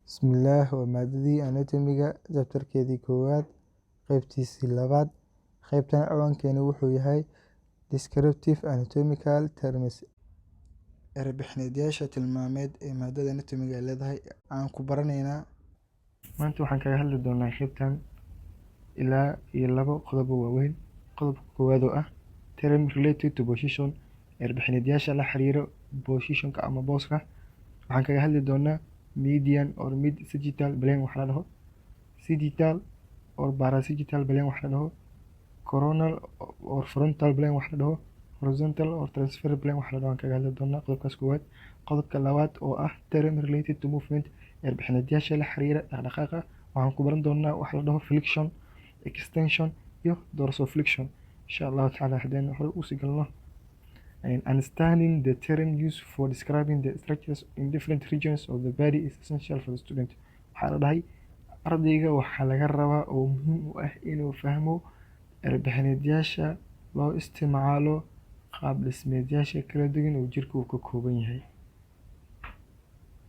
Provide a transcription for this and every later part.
Bismillaah waa maadadii anatomiga chapterkeedii koowaad qaybtiisii labaad. Qaybtan ciwaankeenu wuxuu yahay descriptive anatomical terms. Erebixneedyaasha tilmaameed ee maadada anatomiga ay leedahay aan ku baranaynaa. Maanta waxaan kaga hadli doonaa qaybtan ilaa iyo labo qodob oo waaweyn. Qodobka koowaad oo ah term related to position, erebixneedyaasha la xiriiro positionka ama booska. Waxaan kaga hadli doonaa median or mid sagittal plane wax la dhaho, sagittal or parasagittal plane wax la dhaho, coronal or frontal plane wax la dhaho, horizontal or transverse plane wax la dhaho. Kaga hadli doonaa qodobkaas koowaad. Qodobka labaad oo ah term related to movement, erebixneedyaasha la xiriira dhaqdhaqaaqa. Waxaan ku baran doonaa wax la dhaho flexion, extension iyo dorsiflexion. Insha Allah taala hadeen hore u sii galno. Understanding the term used for describing the structures in different regions of the body is essential for the student. Waxaa la dhahay ardayga waxaa laga rabaa oo muhiim u ah inuu fahmo erebixneedyaasha loo isticmaalo qaab dhismeedyaasha kala duwan oo jirka uu ka kooban yahay.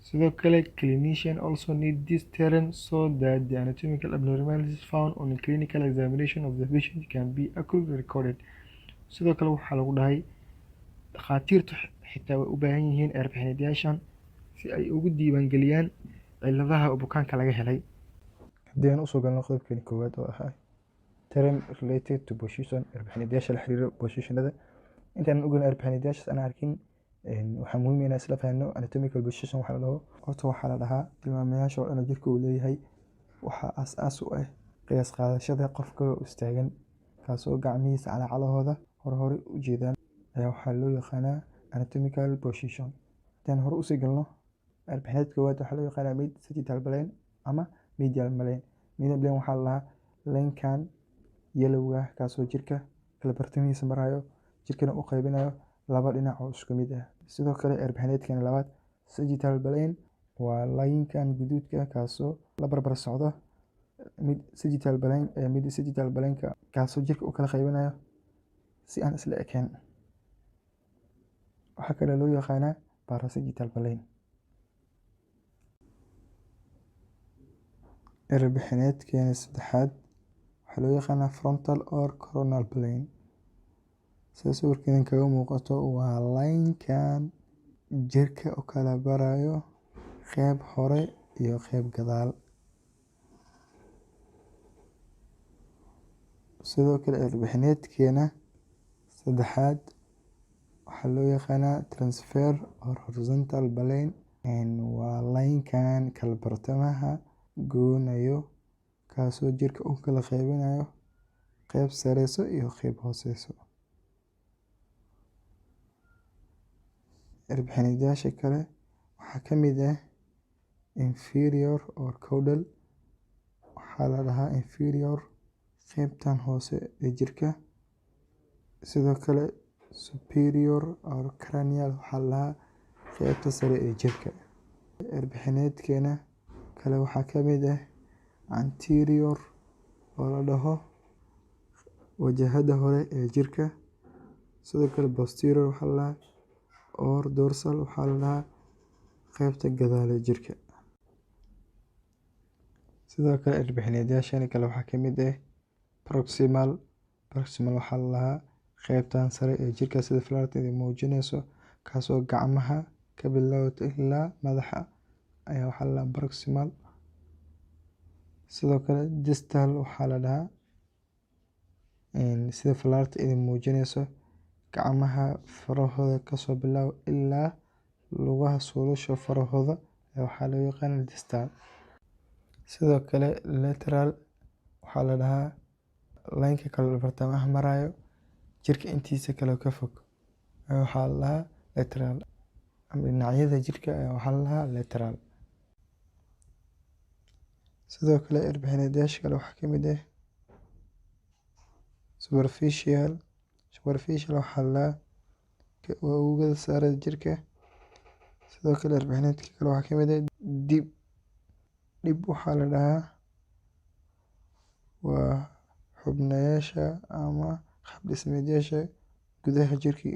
Sidoo kale clinician also need this term so that the anatomical abnormalities found on a clinical examination of the patient can be accurately recorded. Sidoo kale waxaa lagu dhahay dhakhaatiirtu xitaa way u baahan yihiin erebixneedyaashan si ay ugu diiwaangeliyaan cilladaha bukaanka laga helay. Haddii aan usoo galno qodobkeeni koowaad oo ahaa term related to position, erebixneedyaasha la xiriiro positionada. Intaan u galno erebixneedyaashaas aan arkin waxaa muhiim ah inaan isla fahanno anatomical position waxa la dhaho. Horta waxaa la dhahaa tilmaamayaasha oo dhan jirka uu leeyahay waxaa aas u ah qiyaas qaadashada qofka istaagan, kaasoo gacmihiisa calacalahooda hore u jeedaan ayaa waxaa loo yaqaanaa anatomical position. Haddaan hore usii galno erebixneedka koowaad waxaa loo yaqaanaa mid sagittal plane ama medial plane. Medial plane waxaa la dhahaa linkan yelowga kaasoo jirka kala bartamihiisa marayo, jirkana u qaybinayo laba dhinac oo isku mid ah. Sidoo kale erebixneedkeena labaad sagittal plane waa linkan guduudka kaasoo la barbar socdo mid sagittal plane kaasoo jirka u kala qaybinayo si aan isla ekayn. Waxaa kale loo yaqaanaa parasagittal plane. Erebixneedkeena saddexaad waxaa loo yaqaanaa frontal or coronal plane. Sida sawirkan kaga muuqato waa linkan jirka u kala barayo qeyb hore iyo qeyb gadaal. Sidoo kale erebixneedkeena saddexaad waxaa loo yaqaanaa transverse or horizontal plane. Waa linkan kala bartamaha goonayo kaasoo jirka u kala qaybinayo qeyb sareyso iyo qeyb hooseyso. Erebixneedyaasha kale waxaa ka mid ah inferior or caudal. Waxaa la dhahaa inferior qeybtan hoose ee jirka. Sidoo kale superior or cranial waxaa la dhahaa qeybta sare ee jirka. Erebixneedkeena kale waxaa ka mid ah anterior oo la dhaho wajahada hore ee jirka. Sidoo kale posterior waxaa la dhahaa or dorsal waxaa la dhahaa qeybta gadaal ee jirka. Sidoo kale erebixneedyaashan kale waxaa ka mid ah proximal waxaa la dhahaa qeybtan sare ee jirka sida falaarta muujinayso kaasoo gacmaha ka bilowda ilaa madaxa ayaa waxaa la dhahaa proximal. Sidoo kale distal waxaa la dhahaa sida falaarta muujinayso gacmaha farahooda kasoo bilow ilaa lugaha suulasha farahooda ayaa waxaa loo yaqaanaa distal. Sidoo kale lateral waxaa la dhahaa linka kala bartamaha marayo jirka intiisa kale ka fog ayaa waxaa la dhahaa lateral. Ama dhinacyada jirka ayaa waxaa la dhahaa lateral. Sidoo kale erebixneedyaasha kale waxaa ka mid ah superficial waxaa la dhahaa waa oogada sare jirka. Sidoo kale erebixneedka kale waxaa ka mid ah dib waxaa la dhahaa waa xubnayaasha ama qaab dhismeedyaasha gudaha jirka.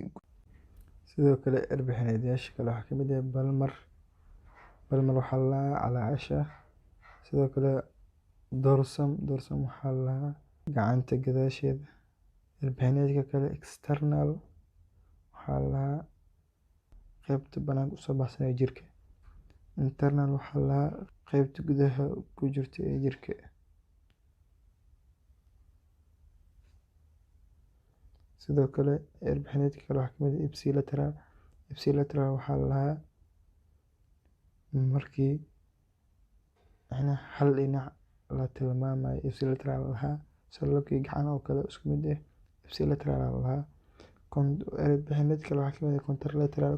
Sidoo kale erebixneedyaasha kale waxaa ka mid ah palmar waxaa la dhahaa calaacasha. Sidoo kale dorsum waxaa la dhahaa gacanta gadaasheeda. Cirbaxineedka kale external waxaa la dhahaa qaybta banaanka usoo baxsan ee jirka. Internal waxaa la dhahaa qaybta gudaha ku jirta ee jirka. Sidoo kale cirbaxineedka kale waxaa kamid ah ipsilateral. Waxaa la dhahaa markii hal dhinac la tilmaamayo ipsilateral la dhahaa. Saloonkii gacan oo kale isku mid ah ipsilateral la dhahaa. Cirbaxineedka kale waxaa kamid ah contralateral.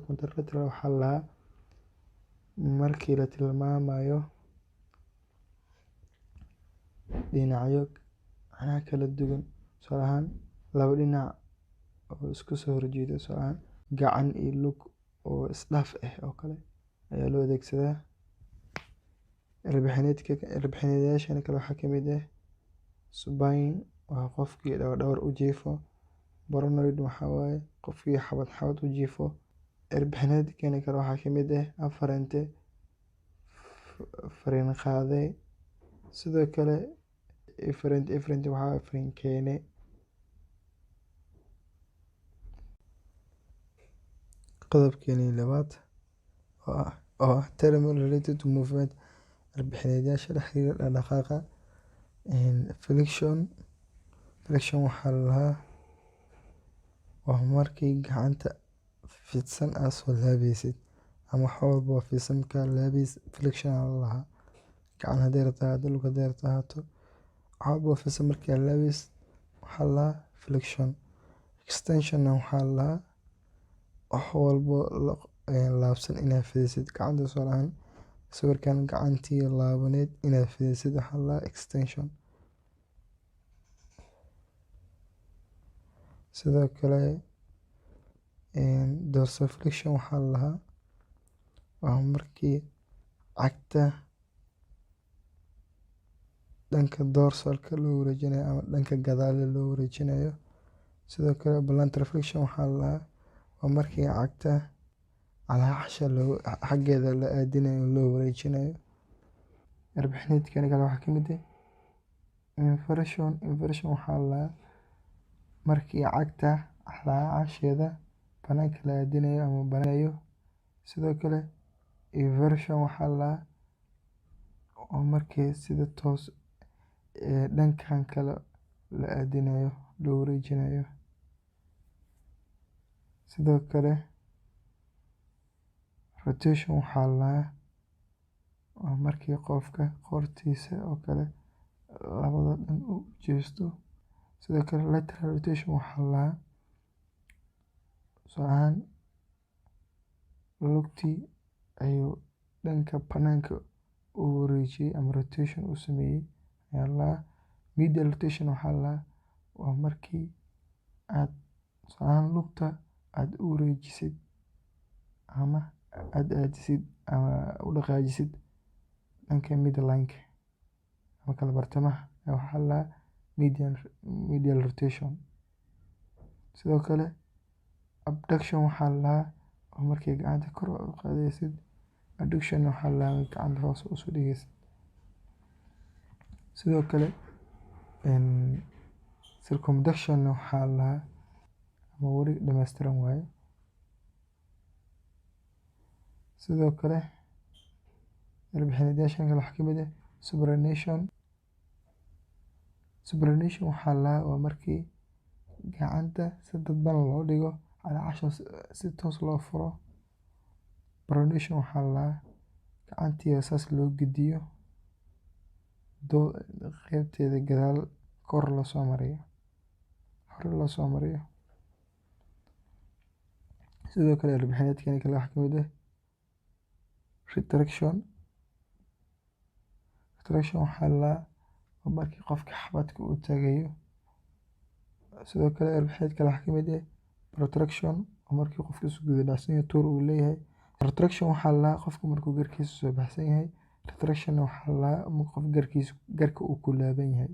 Waxaa la dhahaa markii la tilmaamayo dhinacyo kala duwan, tusaale ahaan laba dhinac oo isku soo horjeeda, tusaale ahaan gacan iyo lug oo isdhaaf ah oo kale ayaa loo adeegsadaa. Cirbaxineedyashan kale waxaa kamid ah supine waa qofkii dhawr u jiifo. Paranoid waxaa waaye qofkii xabad u jiifo. Cirbaxineedkan kale waxaa kamid ah afferent fariin qaade. Sidoo kale efferent waxaa waaye fariin keene. Qodobkeeni labaad oo ah term related to movement. Cirbaxineedyasha la xiriira dhaqdhaqaaqa. Flexion waxaa la dhahaa waa markii gacanta fidsan aad soo laabaysid ama wax walbo oo fidsan markaa laabaysid flexion la dhahaa. Gacan haday rabto ahaato, lug haday rabto ahaato, wax walbo oo fidsan markaa laabaysid waxaa la dhahaa flexion. Extension waxaa la dhahaa wax walbo laabsan inaad fidisid. Gacanta tusaale ahaan sawirkan gacantii laabaneed inaad fidisid waxaa la dhahaa extension. Sidoo kale dorsiflexion waxaa la dhahaa waa markii cagta dhanka dorsalka loo wareejinayo ama dhanka gadaal loo wareejinayo. Sidoo kale plantar flexion waxaa la dhahaa waa markii cagta calaacasha xaggeeda la aadinayo loo wareejinayo. Cirbaxineedkan kale waxaa kamid ah inversion waxaa la dhahaa markii cagta calaacasheeda banaanka la aadinayo ama banayo. Sidoo kale eversion waxaa la dhahaa waa markii sida toos dhankan kale la aadinayo loo wareejinayo. Sidoo kale rotation waxaa la dhahaa waa markii qofka qoortiisa oo kale labada dhan u jeesto. Sidoo kale lateral rotation waxaa la dhahaa tusaale ahaan lugtii ayuu dhanka banaanka u wareejiyay ama rotation u sameeyay ayaa la dhahaa. Medial rotation waxaa la dhahaa waa markii aad tusaale ahaan lugta aad u wareejisid ama aad aadisid ama u dhaqaajisid dhanka midline-ka ama kala bartamaha waxaa la dhahaa medial rotation. Sidoo kale abduction waxaa la dhahaa waa markii gacanta kor u qaadaysid. Adduction waxaa la dhahaa gacanta hoos u soo dhigaysid. Sidoo kale circumduction waxaa la dhahaa ama wareeg dhameystiran waaye. Sidoo kale cirbaxineedyashan kale waxaa kamid ah supination waxaa la dhahaa waa markii gacanta si dadban loo dhigo calaacasha si toos loo furo. Pronation waxaa la dhahaa gacantii saas loo gediyo qaybteeda gadaal kor loo soo mariyo, hore loo soo mariyo. Sidoo kale cirbaxineedkan kale waxaa kamid ah retraction waxaa la dhahaa waa markii qofka xabadka uu taagayo. Sidoo kale cirbaxineed kale waxaa kamid ah protraction waa markii qofka isu guda dhacsan yahay tuur uu leeyahay. Retraction waxaa la dhahaa qofka markuu garkiisa soo baxsan yahay. Retraction waxaa la dhahaa markuu qof garka uu ku laaban yahay.